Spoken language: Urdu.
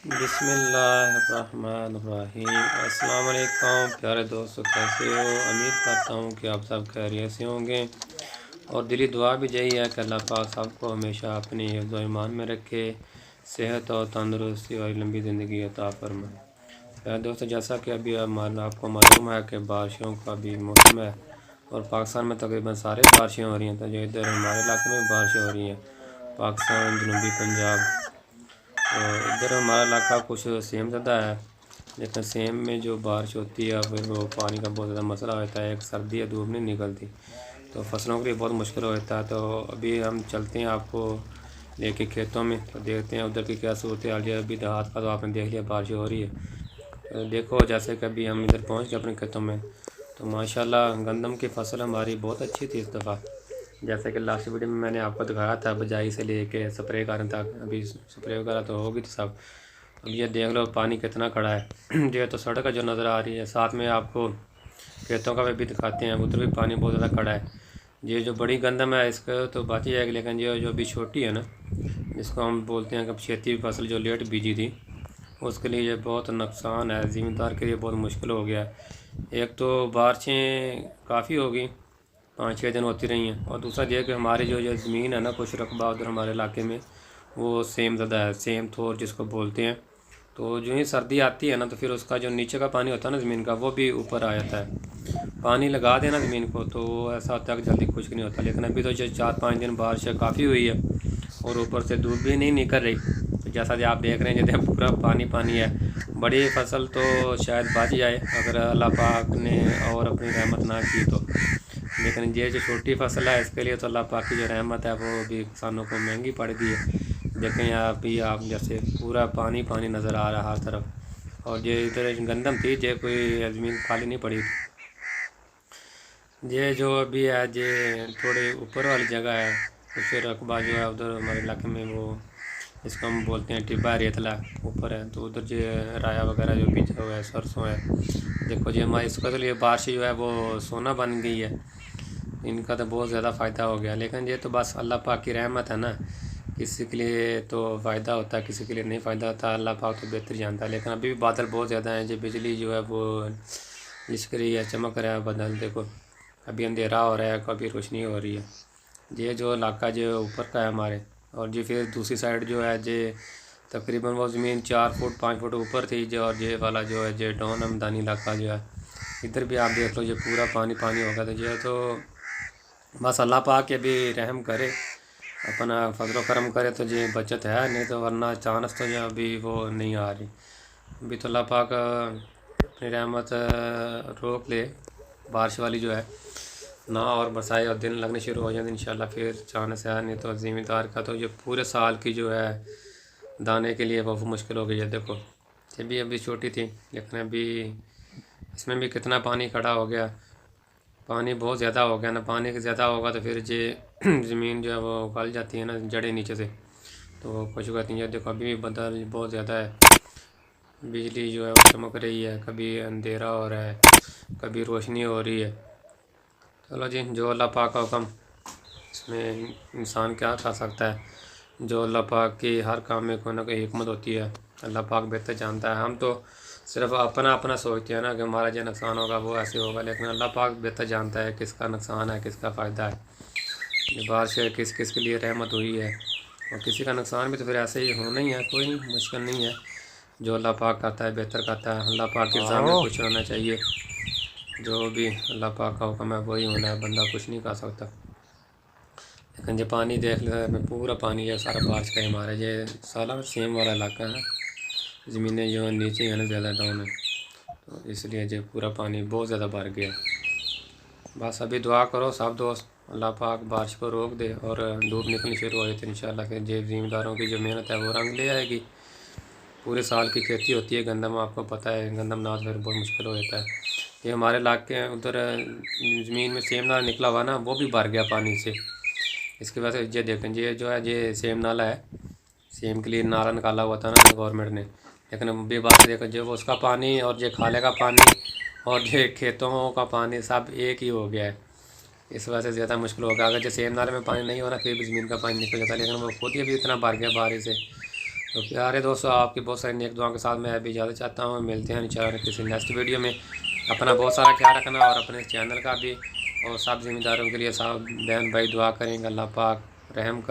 بسم اللہ الرحمن الرحیم۔ السلام علیکم پیارے دوستو، کیسے ہو؟ امید کرتا ہوں کہ آپ سب خیریت سے ہوں گے، اور دلی دعا بھی یہی ہے کہ اللہ پاک سب کو ہمیشہ اپنی حفظ و ایمان میں رکھے، صحت اور تندرستی اور لمبی زندگی عطا فرمائے۔ پیارے دوستو، جیسا کہ ابھی آپ کو معلوم ہے کہ بارشوں کا بھی موسم ہے، اور پاکستان میں تقریباً سارے بارشیں ہو رہی ہیں۔ تو جو ادھر ہمارے علاقے میں بارشیں ہو رہی ہیں، پاکستان، جنوبی پنجاب، ادھر ہمارا علاقہ کچھ سیم زدہ ہے، لیکن سیم میں جو بارش ہوتی ہے پھر وہ پانی کا بہت زیادہ مسئلہ ہوتا ہے۔ ایک سردی ہے، دھوپ نہیں نکلتی، تو فصلوں کے لیے بہت مشکل ہوتا ہے۔ تو ابھی ہم چلتے ہیں آپ کو لے کے کھیتوں میں، تو دیکھتے ہیں ادھر کی کیا صورت حال ہے۔ ابھی دیہات کا تو آپ نے دیکھ لیا، بارش ہو رہی ہے۔ تو دیکھو، جیسے کہ ابھی ہم ادھر پہنچ گئے اپنے کھیتوں میں، تو ماشاءاللہ گندم کی فصل ہماری بہت اچھی تھی اس دفعہ۔ جیسے کہ لاسٹ ویڈیو میں نے آپ کو دکھایا تھا، بجائی سے لے کے سپرے کرنے تک۔ ابھی سپرے وغیرہ تو ہوگی تو سب۔ اب یہ دیکھ لو پانی کتنا کھڑا ہے۔ یہ تو سڑک جو نظر آ رہی ہے، ساتھ میں آپ کو کھیتوں کا بھی دکھاتے ہیں، ادھر بھی پانی بہت زیادہ کھڑا ہے۔ یہ جو بڑی گندم ہے اس کا تو بچ جائے گی، لیکن یہ جو ابھی چھوٹی ہے نا، جس کو ہم بولتے ہیں کہ کھیتی فصل جو لیٹ بیجی تھی، اس کے لیے یہ بہت نقصان ہے، زمیندار کے لیے بہت مشکل ہو گیا ہے۔ ایک تو بارشیں کافی ہوگی، 5-6 دن ہوتی رہی ہیں، اور دوسرا یہ کہ ہماری جو زمین ہے نا، کچھ رقبہ ادھر ہمارے علاقے میں وہ سیم زدہ ہے، سیم تھور جس کو بولتے ہیں۔ تو جو ہی سردی آتی ہے نا، تو پھر اس کا جو نیچے کا پانی ہوتا ہے نا زمین کا، وہ بھی اوپر آ جاتا ہے۔ پانی لگا دینا زمین کو تو وہ ایسا ہوتا ہے کہ جلدی خشک نہیں ہوتا، لیکن ابھی تو جو 4-5 دن بارش کافی ہوئی ہے، اور اوپر سے دھوپ بھی نہیں نکل رہی، تو جیسا کہ آپ دیکھ رہے ہیں جیسے پورا پانی پانی ہے۔ بڑی فصل تو شاید بچ جائے اگر اللہ پاک نے اور اپنی رحمت نہ کی تو، لیکن یہ جو چھوٹی فصل ہے اس کے لیے تو اللہ پاک کی جو رحمت ہے وہ بھی کسانوں کو مہنگی پڑ گئی ہے۔ دیکھیں ابھی آپ جیسے پورا پانی پانی نظر آ رہا ہے ہر طرف، اور یہ ادھر گندم تھی، یہ کوئی زمین خالی نہیں پڑی تھی۔ یہ جو ابھی ہے یہ تھوڑے اوپر والی جگہ ہے، کچھ رقبہ جو ہے ادھر ہمارے علاقے میں وہ اس کو ہم بولتے ہیں ٹبا ریتلا اوپر ہے، تو ادھر جو رایا وغیرہ جو بیجا ہوا ہے، سرسوں ہے۔ دیکھو جی ہمارے اس کا تو یہ بارش جو ہے وہ سونا بن گئی ہے، ان کا تو بہت زیادہ فائدہ ہو گیا، لیکن یہ تو بس اللہ پاک کی رحمت ہے نا۔ کسی کے لیے تو فائدہ ہوتا ہے، کسی کے لیے نہیں فائدہ ہوتا، اللہ پاک تو بہتر جانتا ہے۔ لیکن ابھی بھی بادل بہت زیادہ ہیں، جو بجلی جو ہے وہ لشک رہی ہے، چمک رہا ہے بادل، دیکھو کبھی اندھیرا ہو رہا ہے، کبھی روشنی ہو رہی ہے۔ یہ جو علاقہ جو اوپر کا ہے ہمارے، اور جی پھر دوسری سائڈ جو ہے یہ تقریباً وہ زمین 4 فٹ 5 فٹ اوپر تھی جو، اور یہ والا جو ہے یہ ڈاؤن میدانی علاقہ جو ہے، ادھر بھی آپ دیکھ لو یہ پورا پانی پانی ہوگا۔ تو یہ تو بس اللہ پاک کے بھی رحم کرے، اپنا فضل و کرم کرے تو یہ بچت ہے، نہیں تو ورنہ چانس تو جو ابھی وہ نہیں آ رہی۔ ابھی تو اللہ پاک اپنی رحمت روک لے، بارش والی جو ہے نہ اور برسائے اور دن لگنے شروع ہو جائیں انشاءاللہ، پھر چانس ہے، نہیں تو زمیندار کا تو یہ پورے سال کی جو ہے دانے کے لیے وہ مشکل ہو گئی ہے۔ دیکھو یہ بھی ابھی چھوٹی تھی، لیکن ابھی اس میں بھی کتنا پانی کھڑا ہو گیا، پانی بہت زیادہ ہو گیا نا۔ پانی زیادہ ہوگا تو پھر یہ زمین جو ہے وہ گل جاتی ہے نا، جڑیں نیچے سے، تو وہ خشک ہوتی ہیں۔ دیکھو ابھی بھی بدل بہت زیادہ ہے، بجلی جو ہے وہ چمک رہی ہے، کبھی اندھیرا ہو رہا ہے، کبھی روشنی ہو رہی ہے۔ چلو جی، جو اللہ پاک کا حکم، اس میں انسان کیا کر سکتا ہے۔ جو اللہ پاک کی ہر کام میں کوئی نہ کوئی حکمت ہوتی ہے، اللہ پاک بہتر جانتا ہے۔ ہم تو صرف اپنا سوچتے ہیں نا کہ ہمارا جو نقصان ہوگا وہ ایسے ہوگا، لیکن اللہ پاک بہتر جانتا ہے کس کا نقصان ہے، کس کا فائدہ ہے۔ یہ بارش کس کس کے لیے رحمت ہوئی ہے، اور کسی کا نقصان بھی تو پھر ایسے ہی ہونا ہی ہے، کوئی مشکل نہیں ہے۔ جو اللہ پاک کرتا ہے بہتر کرتا ہے، اللہ پاک کے سامنے خوش ہونا چاہیے۔ جو بھی اللہ پاک کا حکم ہے وہی ہونا ہے، بندہ کچھ نہیں کر سکتا۔ لیکن یہ پانی دیکھ لیں، میں پورا پانی ہے سارا بارش کا ہمارا، یہ سالہ سیم والا علاقہ ہے نا، زمینیں جو نیچے ہیں نا زیادہ ڈاؤن ہے، تو اس لیے جو پورا پانی بہت زیادہ بھر گیا ہے۔ بس ابھی دعا کرو سب دوست، اللہ پاک بارش کو روک دے اور دھوپ نکلنی شروع ہو جائے تو انشاءاللہ پھر یہ زمینداروں کی جو محنت ہے وہ رنگ لے آئے گی۔ پورے سال کی کھیتی ہوتی ہے گندم، آپ کو پتہ ہے گندم ناز پھر بہت مشکل ہو جاتا ہے۔ یہ ہمارے علاقے ادھر زمین میں سیم نالا نکلا ہوا نا، وہ بھی بھر گیا پانی سے۔ اس کی وجہ سے یہ دیکھیں، یہ جو ہے یہ سیم نالا ہے، سیم کے لیے نالا نکالا ہوا تھا نا گورنمنٹ نے، لیکن بھی بات دیکھو جو اس کا پانی اور یہ کھالے کا پانی اور یہ کھیتوں کا پانی سب ایک ہی ہو گیا ہے، اس وجہ سے زیادہ مشکل ہوگا۔ اگر جو سیم نالے میں پانی نہیں ہو رہا پھر بھی زمین کا پانی نکل جاتا ہے، لیکن وہ خود ہی ابھی اتنا بھر گیا بارش سے، تو پیارے دوستوں، آپ کی بہت ساری نیک دعاؤں کے ساتھ میں ابھی اجازت چاہتا ہوں. ملتے ہیں انشاءاللہ کسی نیکسٹ ویڈیو میں. اپنا بہت سارا خیال رکھنا اور اپنے چینل کا بھی، اور سب ذمہ داروں کے لیے سب بہن بھائی دعا کریں گے اللہ پاک رحم کر